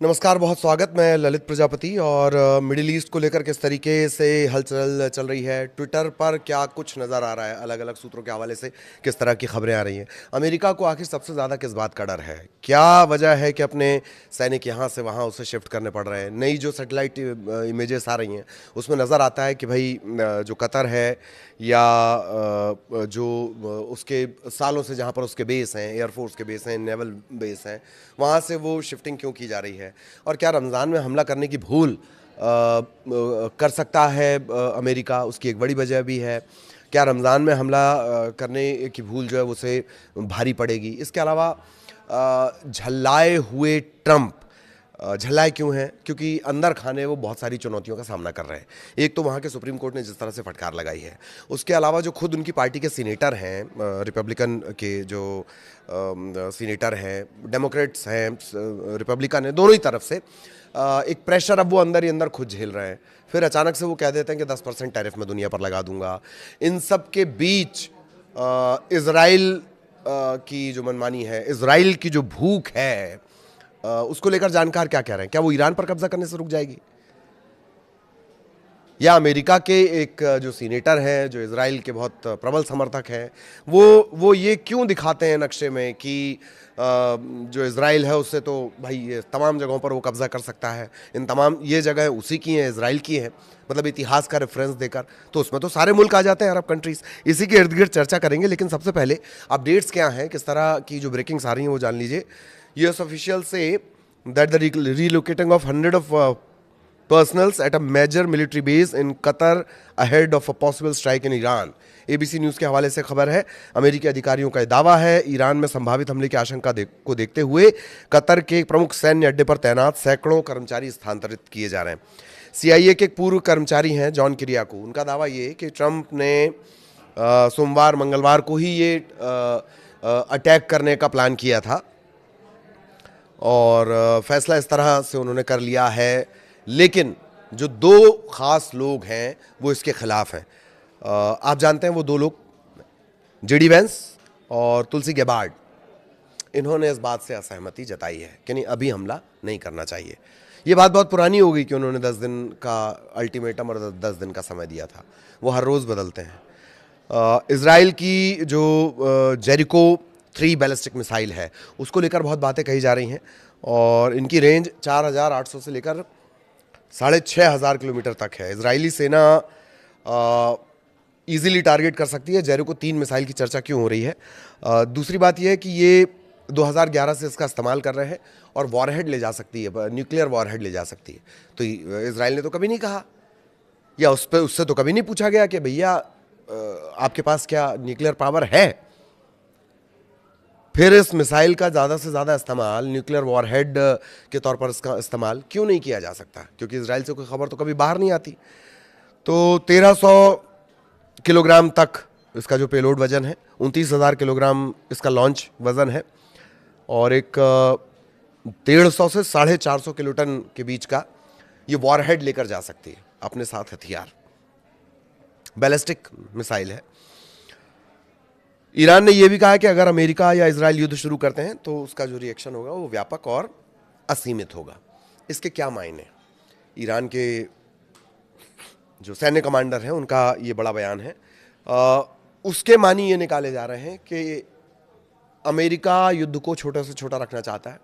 नमस्कार, बहुत स्वागत। मैं ललित प्रजापति और मिडिल ईस्ट को लेकर किस तरीके से हलचल चल रही है, ट्विटर पर क्या कुछ नज़र आ रहा है, अलग अलग सूत्रों के हवाले से किस तरह की खबरें आ रही हैं। अमेरिका को आखिर सबसे ज़्यादा किस बात का डर है, क्या वजह है कि अपने सैनिक यहाँ से वहाँ उसे शिफ्ट करने पड़ रहे हैं। नई जो सैटेलाइट इमेजेस आ रही हैं उसमें नज़र आता है कि भाई जो कतर है या जो उसके सालों से जहाँ पर उसके बेस हैं, एयरफोर्स के बेस हैं, नेवल बेस हैं, वहाँ से वो शिफ्टिंग क्यों की जा रही है। और क्या रमज़ान में हमला करने की भूल कर सकता है अमेरिका, उसकी एक बड़ी वजह भी है। क्या रमज़ान में हमला करने की भूल जो है उसे भारी पड़ेगी। इसके अलावा झल्लाए हुए ट्रंप झल्लाए क्यों हैं, क्योंकि अंदर खाने वो बहुत सारी चुनौतियों का सामना कर रहे हैं। एक तो वहाँ के सुप्रीम कोर्ट ने जिस तरह से फटकार लगाई है, उसके अलावा जो खुद उनकी पार्टी के सीनेटर हैं, रिपब्लिकन के जो सीनेटर हैं, डेमोक्रेट्स हैं, रिपब्लिकन हैं, दोनों ही तरफ से एक प्रेशर अब वो अंदर ही अंदर खुद झेल रहे हैं। फिर अचानक से वो कह देते हैं कि 10% टैरिफ मैं दुनिया पर लगा दूंगा। इन सब के बीच इज़राइल की जो मनमानी है, इज़राइल की जो भूख है, उसको लेकर जानकार क्या कह रहे हैं। क्या वो ईरान पर कब्जा करने से रुक जाएगी, या अमेरिका के एक जो सीनेटर हैं, जो इजराइल के बहुत प्रबल समर्थक हैं, वो ये क्यों दिखाते हैं नक्शे में कि जो इजराइल है उससे तो भाई ये तमाम जगहों पर वो कब्जा कर सकता है, इन तमाम ये जगह उसी की हैं, इजराइल की हैं, मतलब इतिहास का रेफरेंस देकर। तो उसमें तो सारे मुल्क आ जाते हैं, अरब कंट्रीज। इसी के इर्द गिर्द चर्चा करेंगे, लेकिन सबसे पहले अपडेट्स क्या हैं, किस तरह की जो ब्रेकिंग्स आ रही हैं वो जान लीजिए। US official say that the relocating of 100 of personals at a major military base in Qatar ahead of a possible strike in Iran। ABC news के हवाले से खबर है। अमेरिकी अधिकारियों का दावा है, ईरान में संभावित हमले की आशंका को देखते हुए कतर के एक प्रमुख सैन्य अड्डे पर तैनात सैकड़ों कर्मचारी स्थानांतरित किए जा रहे हैं। सीआईए के एक पूर्व कर्मचारी हैं जॉन किरियाको, उनका दावा ये कि ट्रंप ने सोमवार मंगलवार को ही ये अटैक करने का प्लान किया था और फैसला इस तरह से उन्होंने कर लिया है। लेकिन जो दो खास लोग हैं वो इसके खिलाफ हैं। आप जानते हैं वो दो लोग, जेडी वेंस और तुलसी गेबार्ड, इन्होंने इस बात से असहमति जताई है कि नहीं, अभी हमला नहीं करना चाहिए। ये बात बहुत पुरानी हो गई कि उन्होंने 10 दिन का अल्टीमेटम और 10 दिन का समय दिया था, वो हर रोज़ बदलते हैं। इजराइल की जो जेरिको 3 बैलिस्टिक मिसाइल है उसको लेकर बहुत बातें कही जा रही हैं और इनकी रेंज 4800 से लेकर 6500 किलोमीटर तक है। इजरायली सेना इजीली टारगेट कर सकती है। जेरिको 3 मिसाइल की चर्चा क्यों हो रही है? दूसरी बात यह है कि ये 2011 से इसका इस्तेमाल कर रहे हैं और वॉरहेड ले जा सकती है, न्यूक्लियर वॉरहेड ले जा सकती है। तो इजराइल ने तो कभी नहीं कहा, या उससे तो कभी नहीं पूछा गया कि भैया आपके पास क्या न्यूक्लियर पावर है। फिर इस मिसाइल का ज़्यादा से ज़्यादा इस्तेमाल, न्यूक्लियर वॉरहेड के तौर पर इसका इस्तेमाल क्यों नहीं किया जा सकता? क्योंकि इजराइल से कोई खबर तो कभी बाहर नहीं आती। तो 1300 किलोग्राम तक इसका जो पेलोड वजन है, 29,000 किलोग्राम इसका लॉन्च वजन है, और एक 150 से 450 किलोटन के बीच का ये वॉरहेड लेकर जा सकती है अपने साथ हथियार। बैलिस्टिक मिसाइल है। ईरान ने यह भी कहा कि अगर अमेरिका या इजराइल युद्ध शुरू करते हैं तो उसका जो रिएक्शन होगा वो व्यापक और असीमित होगा। इसके क्या मायने? ईरान के जो सैन्य कमांडर हैं उनका ये बड़ा बयान है। उसके मानी ये निकाले जा रहे हैं कि अमेरिका युद्ध को छोटे से छोटा रखना चाहता है,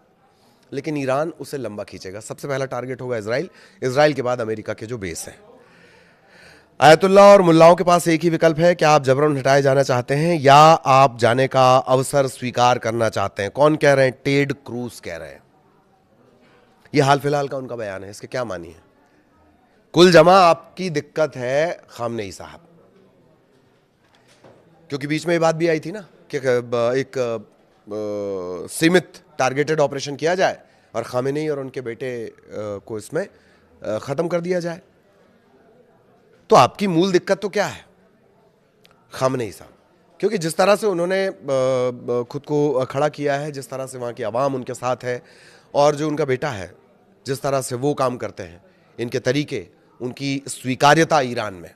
लेकिन ईरान उसे लंबा खींचेगा। सबसे पहला टारगेट होगा इजराइल, इजराइल के बाद अमेरिका के जो बेस हैं। आयतुल्ला और मुल्लाओं के पास एक ही विकल्प है, क्या आप जबरन हटाए जाना चाहते हैं या आप जाने का अवसर स्वीकार करना चाहते हैं? कौन कह रहे हैं? टेड क्रूज कह रहे हैं। यह हाल फिलहाल का उनका बयान है। इसके क्या मानी है? कुल जमा आपकी दिक्कत है खामनेई साहब, क्योंकि बीच में ये बात भी आई थी ना कि एक सीमित टारगेटेड ऑपरेशन किया जाए और खामेनेई और उनके बेटे को इसमें ख़त्म कर दिया जाए। तो आपकी मूल दिक्कत तो क्या है? खामनेई साहब, क्योंकि जिस तरह से उन्होंने खुद को खड़ा किया है, जिस तरह से वहाँ की आवाम उनके साथ है, और जो उनका बेटा है जिस तरह से वो काम करते हैं, इनके तरीके, उनकी स्वीकार्यता ईरान में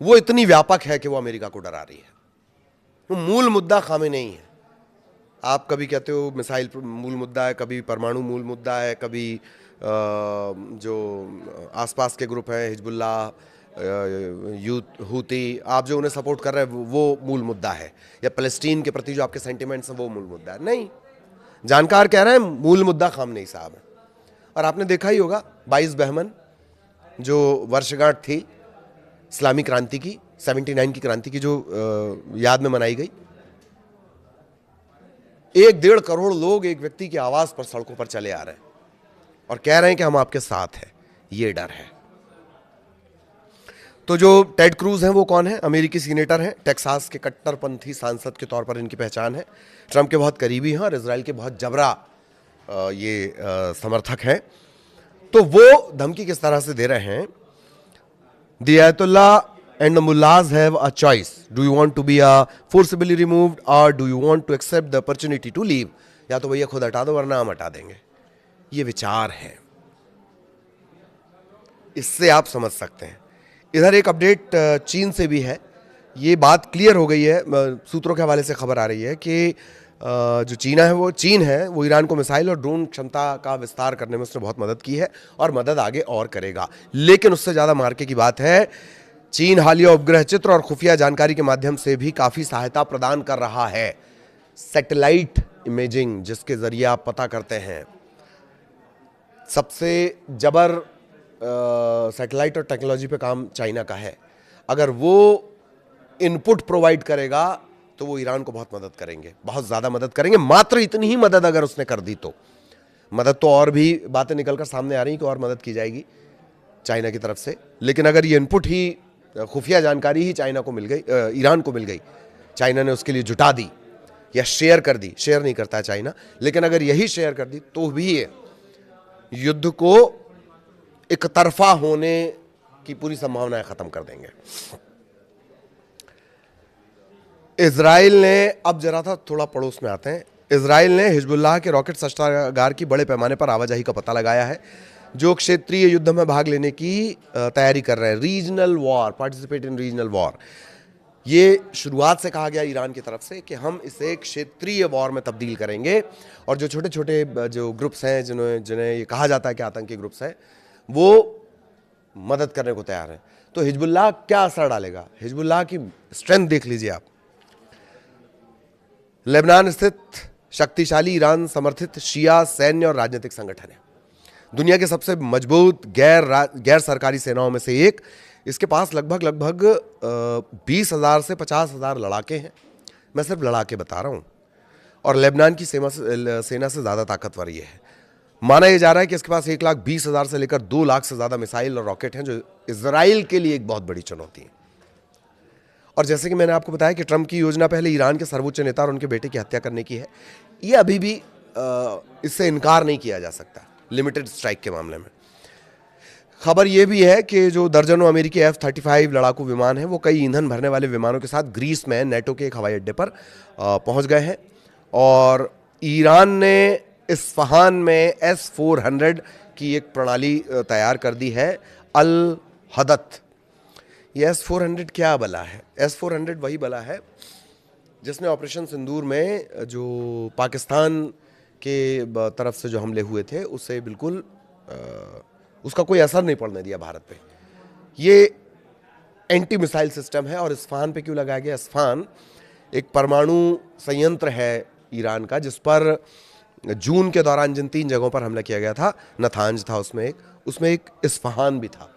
वो इतनी व्यापक है कि वो अमेरिका को डरा रही है। वो मूल मुद्दा खामेनेई है। आप कभी कहते हो मिसाइल मूल मुद्दा है, कभी परमाणु मूल मुद्दा है, कभी जो आसपास के ग्रुप हैं हिजबुल्लाह, यूथ हूती, आप जो उन्हें सपोर्ट कर रहे हैं वो मूल मुद्दा है, या फ़लस्तीन के प्रति जो आपके सेंटिमेंट्स हैं वो मूल मुद्दा है। नहीं, जानकार कह रहे हैं मूल मुद्दा खामनेई साहब है। और आपने देखा ही होगा 22 बहमन जो वर्षगांठ थी इस्लामी क्रांति की, 79 की क्रांति की, जो याद में मनाई गई, 1-1.5 करोड़ लोग एक व्यक्ति की आवाज पर सड़कों पर चले आ रहे हैं और कह रहे हैं कि हम आपके साथ हैं। ये डर है। तो जो टेड क्रूज हैं वो कौन है? अमेरिकी सीनेटर हैं, टेक्सास के कट्टरपंथी सांसद के तौर पर इनकी पहचान है, ट्रंप के बहुत करीबी हैं और इजराइल के बहुत जबरा समर्थक हैं। तो वो धमकी किस तरह से दे रहे हैं? The Ayatollah and the mullahs have a choice. Do you want to be forcibly removed or do you want to accept the opportunity to leave? या तो भैया खुद हटा दो वरना हम हटा देंगे। ये विचार है, इससे आप समझ सकते हैं। इधर एक अपडेट चीन से भी है। ये बात क्लियर हो गई है, सूत्रों के हवाले से खबर आ रही है कि जो चीन है वो ईरान को मिसाइल और ड्रोन क्षमता का विस्तार करने में उसने बहुत मदद की है और मदद आगे और करेगा। लेकिन उससे ज़्यादा मार्के की बात है, चीन हालिया उपग्रह चित्र और खुफिया जानकारी के माध्यम से भी काफ़ी सहायता प्रदान कर रहा है। सैटेलाइट इमेजिंग जिसके जरिए आप पता करते हैं, सबसे जबर सैटेलाइट और टेक्नोलॉजी पे काम चाइना का है। अगर वो इनपुट प्रोवाइड करेगा तो वो ईरान को बहुत मदद करेंगे, बहुत ज़्यादा मदद करेंगे। मात्र इतनी ही मदद अगर उसने कर दी तो मदद तो और भी बातें निकलकर सामने आ रही कि और मदद की जाएगी चाइना की तरफ से। लेकिन अगर ये इनपुट ही, खुफिया जानकारी ही चाइना को मिल गई, ईरान को मिल गई, चाइना ने उसके लिए जुटा दी या शेयर कर दी, शेयर नहीं करता है चाइना, लेकिन अगर यही शेयर कर दी तो भी ये युद्ध को एक तरफा होने की पूरी संभावनाएं खत्म कर देंगे। इजराइल ने, अब जरा था थोड़ा पड़ोस में आते हैं, इजराइल ने हिजबुल्लाह के रॉकेट शस्त्रागार की बड़े पैमाने पर आवाजाही का पता लगाया है, जो क्षेत्रीय युद्ध में भाग लेने की तैयारी कर रहे हैं। Regional war, participate in regional war, ये शुरुआत से कहा गया ईरान की तरफ से कि हम इसे क्षेत्रीय वॉर में तब्दील करेंगे और जो छोटे छोटे जो ग्रुप्स हैं जिन्हें ये कहा जाता है कि आतंकी ग्रुप्स हैं, वो मदद करने को तैयार हैं। तो हिजबुल्लाह क्या असर डालेगा? हिजबुल्लाह की स्ट्रेंथ देख लीजिए आप। लेबनान स्थित शक्तिशाली ईरान समर्थित शिया सैन्य और राजनीतिक संगठन है, दुनिया के सबसे मजबूत गैर सरकारी सेनाओं में से एक। इसके पास लगभग 20,000 से 50,000 लड़ाके हैं। मैं सिर्फ लड़ाके बता रहा हूँ। और लेबनान की सेना से ज़्यादा ताकतवर ये है। माना यह जा रहा है कि इसके पास 1,20,000 से लेकर 2 लाख से ज़्यादा मिसाइल और रॉकेट हैं, जो इजराइल के लिए एक बहुत बड़ी चुनौती है। और जैसे कि मैंने आपको बताया कि ट्रंप की योजना पहले ईरान के सर्वोच्च नेता और उनके बेटे की हत्या करने की है। ये अभी भी इससे इनकार नहीं किया जा सकता लिमिटेड स्ट्राइक के मामले में। खबर यह भी है कि जो दर्जनों अमेरिकी F-35 लड़ाकू विमान हैं, वो कई ईंधन भरने वाले विमानों के साथ ग्रीस में नेटो के एक हवाई अड्डे पर पहुंच गए हैं। और ईरान ने इस्फहान में S-400 की एक प्रणाली तैयार कर दी है, अल हदत। ये S-400 क्या बला है? S-400 वही बला है जिसने ऑपरेशन सिंदूर में जो पाकिस्तान के तरफ से जो हमले हुए थे उससे बिल्कुल उसका कोई असर नहीं पड़ने दिया भारत पे। ये एंटी मिसाइल सिस्टम है। और इस्फहान पे क्यों लगाया गया? इस्फहान एक परमाणु संयंत्र है ईरान का, जिस पर जून के दौरान जिन 3 जगहों पर हमला किया गया था, नतांज था उसमें एक इस्फहान भी था।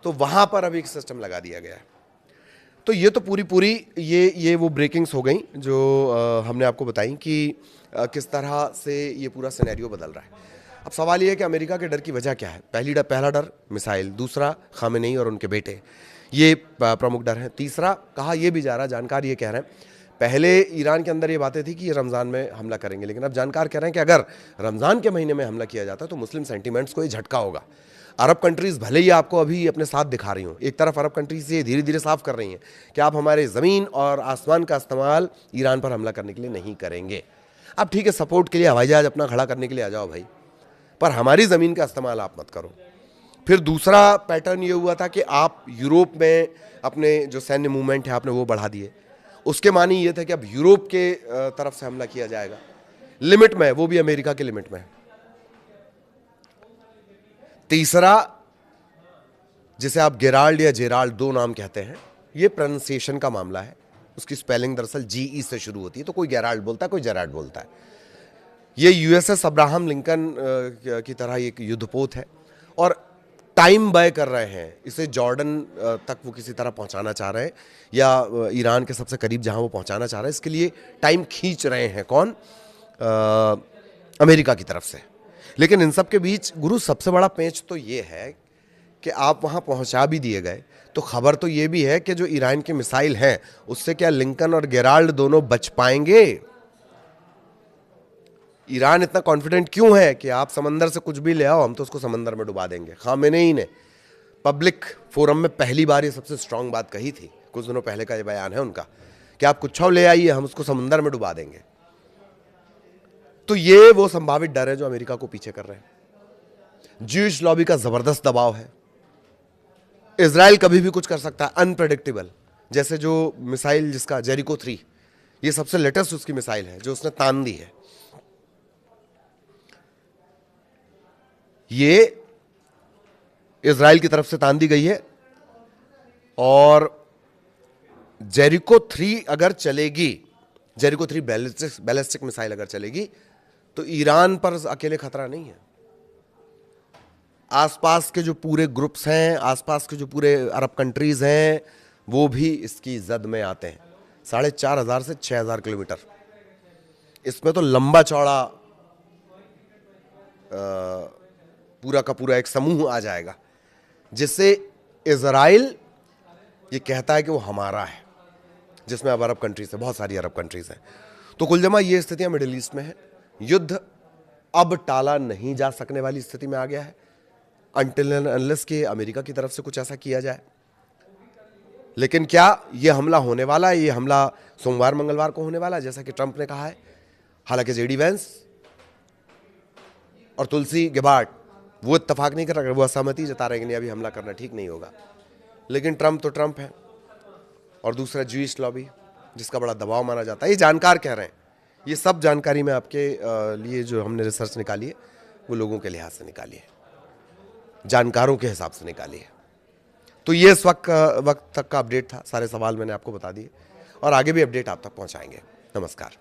तो वहाँ पर अभी एक सिस्टम लगा दिया गया है। तो ये तो पूरी ये वो ब्रेकिंग्स हो गई जो हमने आपको बताई कि किस तरह से ये पूरा सिनेरियो बदल रहा है। अब सवाल ये है कि अमेरिका के डर की वजह क्या है? पहला डर मिसाइल, दूसरा खामेनेई और उनके बेटे, ये प्रमुख डर हैं। तीसरा कहा यह भी जा रहा, जानकार ये कह रहे हैं, पहले ईरान के अंदर ये बातें थी कि ये रमज़ान में हमला करेंगे, लेकिन अब जानकार कह रहे हैं कि अगर रमज़ान के महीने में हमला किया जाता है तो मुस्लिम सेंटिमेंट्स को ये झटका होगा। अरब कंट्रीज़ भले ही आपको अभी अपने साथ दिखा रही हूँ, एक तरफ अरब कंट्रीज़ ये धीरे धीरे साफ कर रही हैं कि आप हमारे ज़मीन और आसमान का इस्तेमाल ईरान पर हमला करने के लिए नहीं करेंगे। अब ठीक है, सपोर्ट के लिए हवाई जहाज अपना खड़ा करने के लिए आ जाओ भाई, पर हमारी ज़मीन का इस्तेमाल आप मत करो। फिर दूसरा पैटर्न ये हुआ था कि आप यूरोप में अपने जो सैन्य मूवमेंट है आपने वो बढ़ा दिए। उसके मानी ये थे कि अब यूरोप के तरफ से हमला किया जाएगा। लिमिट में है, वो भी अमेरिका के लिमिट में है। तीसरा, जिसे आप गेराल्ड या जेराल्ड, दो नाम कहते हैं, ये प्रोनाउंसिएशन का मामला है। उसकी स्पेलिंग दरअसल GE से शुरू होती है, तो कोई गेराल्ड बोलता है, कोई जेराल्ड बोलता है। ये USS अब्राहम लिंकन की तरह एक युद्धपोत है और टाइम बाय कर रहे हैं इसे जॉर्डन तक वो किसी तरह पहुंचाना चाह रहे हैं, या ईरान के सबसे करीब जहां वो पहुंचाना चाह रहे हैं। इसके लिए टाइम खींच रहे हैं कौन? अमेरिका की तरफ से। लेकिन इन सब के बीच गुरु सबसे बड़ा पेंच तो ये है कि आप वहां पहुंचा भी दिए गए, तो खबर तो ये भी है कि जो ईरान की मिसाइल हैं उससे क्या लिंकन और गेराल्ड दोनों बच पाएंगे? ईरान इतना कॉन्फिडेंट क्यों है कि आप समंदर से कुछ भी ले आओ, हम तो उसको समंदर में डुबा देंगे? खामेनेई ने पब्लिक फोरम में पहली बार ये सबसे स्ट्रांग बात कही थी, कुछ दिनों पहले का ये बयान है उनका, कि आप कुछ ले आइए, हम उसको समंदर में डुबा देंगे। तो ये वो संभावित डर है जो अमेरिका को पीछे कर रहे हैं। ज्यूइश लॉबी का जबरदस्त दबाव है। इजराइल कभी भी कुछ कर सकता है, अनप्रेडिक्टेबल। जैसे जो मिसाइल जिसका जेरिको 3, ये सबसे लेटेस्ट उसकी मिसाइल है जो उसने तान दी है। ये इजराइल की तरफ से तान दी गई है और जेरिको 3 अगर चलेगी, जेरिको 3 बैलिस्टिक मिसाइल अगर चलेगी, तो ईरान पर अकेले खतरा नहीं है। आसपास के जो पूरे ग्रुप्स हैं, आसपास के जो पूरे अरब कंट्रीज हैं, वो भी इसकी जद में आते हैं। 4,500 से 6,000 किलोमीटर, इसमें तो लंबा चौड़ा पूरा का पूरा एक समूह आ जाएगा, जिससे इजराइल ये कहता है कि वो हमारा है, जिसमें अब अरब कंट्रीज है, बहुत सारी अरब कंट्रीज हैं। तो कुल जमा ये स्थितियां मिडिल ईस्ट में है। युद्ध अब टाला नहीं जा सकने वाली स्थिति में आ गया है, अनटिल एंड अनलेस के अमेरिका की तरफ से कुछ ऐसा किया जाए। लेकिन क्या ये हमला होने वाला है? ये हमला सोमवार मंगलवार को होने वाला है, जैसा कि ट्रंप ने कहा है। हालांकि JD वैंस और तुलसी गेबार्ड वो इत्तेफाक नहीं कर रहे, वो असहमति जता रहे कि नहीं, अभी हमला करना ठीक नहीं होगा। लेकिन ट्रंप तो ट्रंप है, और दूसरा ज्यूइश लॉबी जिसका बड़ा दबाव माना जाता है। ये जानकार कह रहे हैं। ये सब जानकारी में आपके लिए जो हमने रिसर्च निकाली है, वो लोगों के लिहाज से निकाली है, जानकारों के हिसाब से निकाली है। तो ये इस वक्त तक का अपडेट था। सारे सवाल मैंने आपको बता दिए और आगे भी अपडेट आप तक पहुंचाएंगे। नमस्कार।